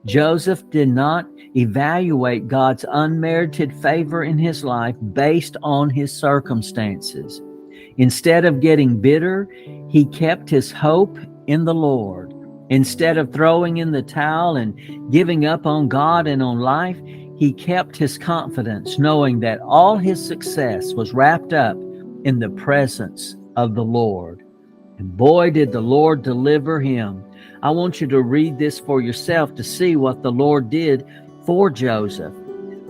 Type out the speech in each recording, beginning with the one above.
Joseph did not evaluate God's unmerited favor in his life based on his circumstances. Instead of getting bitter, he kept his hope in the Lord. Instead of throwing in the towel and giving up on God and on life, he kept his confidence, knowing that all his success was wrapped up in the presence of the Lord. And boy, did the Lord deliver him. I want you to read this for yourself to see what the Lord did for Joseph.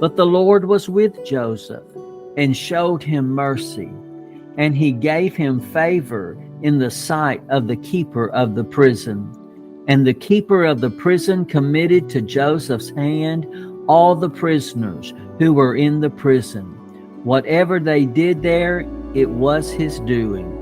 But the Lord was with Joseph and showed him mercy, and he gave him favor in the sight of the keeper of the prison. And the keeper of the prison committed to Joseph's hand all the prisoners who were in the prison. Whatever they did there, it was his doing.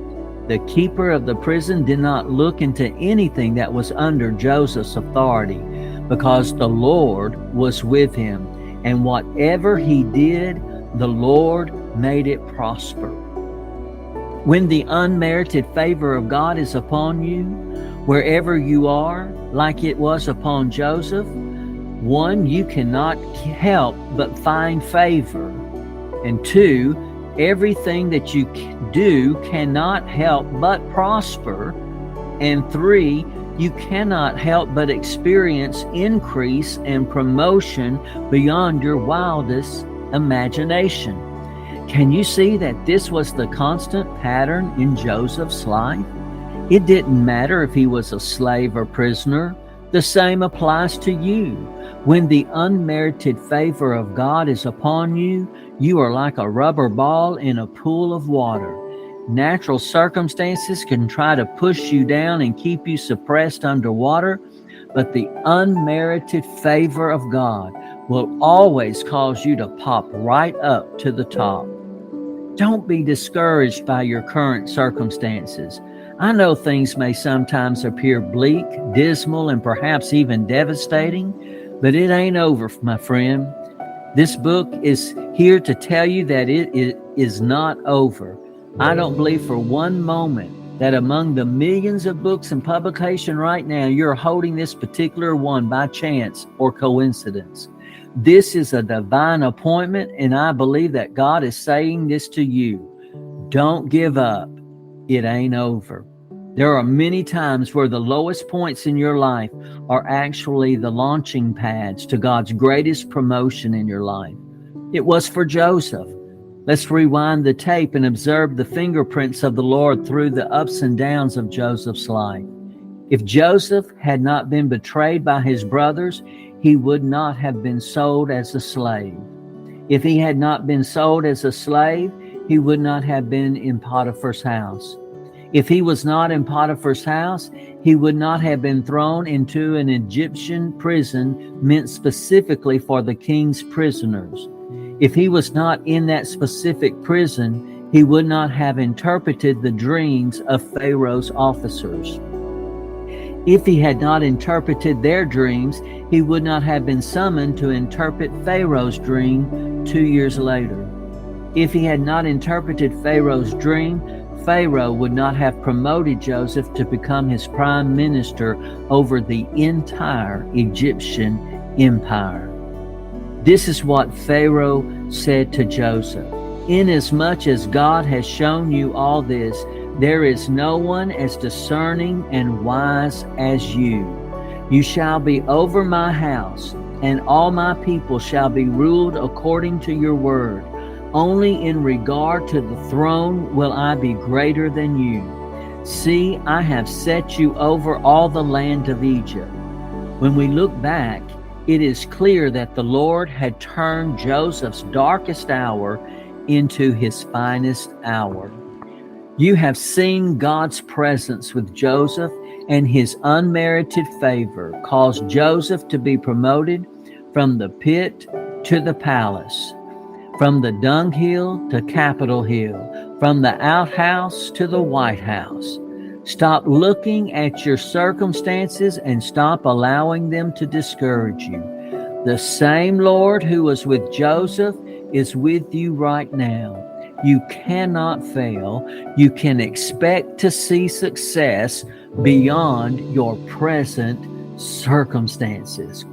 The keeper of the prison did not look into anything that was under Joseph's authority, because the Lord was with him, and whatever he did, the Lord made it prosper. When the unmerited favor of God is upon you, wherever you are, like it was upon Joseph, one, you cannot help but find favor. And two, everything that you do cannot help but prosper. And three, you cannot help but experience increase and promotion beyond your wildest imagination. Can you see that this was the constant pattern in Joseph's life? It didn't matter if he was a slave or prisoner. The same applies to you. When the unmerited favor of God is upon you, you are like a rubber ball in a pool of water. Natural circumstances can try to push you down and keep you suppressed underwater, but the unmerited favor of God will always cause you to pop right up to the top. Don't be discouraged by your current circumstances. I know things may sometimes appear bleak, dismal, and perhaps even devastating, but it ain't over, my friend. This book is here to tell you that it is not over. I don't believe for one moment that among the millions of books in publication right now, you're holding this particular one by chance or coincidence. This is a divine appointment, and I believe that God is saying this to you. Don't give up. It ain't over. There are many times where the lowest points in your life are actually the launching pads to God's greatest promotion in your life. It was for Joseph. Let's rewind the tape and observe the fingerprints of the Lord through the ups and downs of Joseph's life. If Joseph had not been betrayed by his brothers, he would not have been sold as a slave. If he had not been sold as a slave, he would not have been in Potiphar's house. If he was not in Potiphar's house, he would not have been thrown into an Egyptian prison meant specifically for the king's prisoners. If he was not in that specific prison, he would not have interpreted the dreams of Pharaoh's officers. If he had not interpreted their dreams, he would not have been summoned to interpret Pharaoh's dream 2 years later. If he had not interpreted Pharaoh's dream, Pharaoh would not have promoted Joseph to become his prime minister over the entire Egyptian empire. This is what Pharaoh said to Joseph. Inasmuch as God has shown you all this, there is no one as discerning and wise as you. You shall be over my house, and all my people shall be ruled according to your word. Only in regard to the throne will I be greater than you. See, I have set you over all the land of Egypt. When we look back, it is clear that the Lord had turned Joseph's darkest hour into his finest hour. You have seen God's presence with Joseph, and his unmerited favor caused Joseph to be promoted from the pit to the palace, from the dunghill to Capitol Hill, from the outhouse to the White House. Stop looking at your circumstances and stop allowing them to discourage you. The same Lord who was with Joseph is with you right now. You cannot fail. You can expect to see success beyond your present circumstances.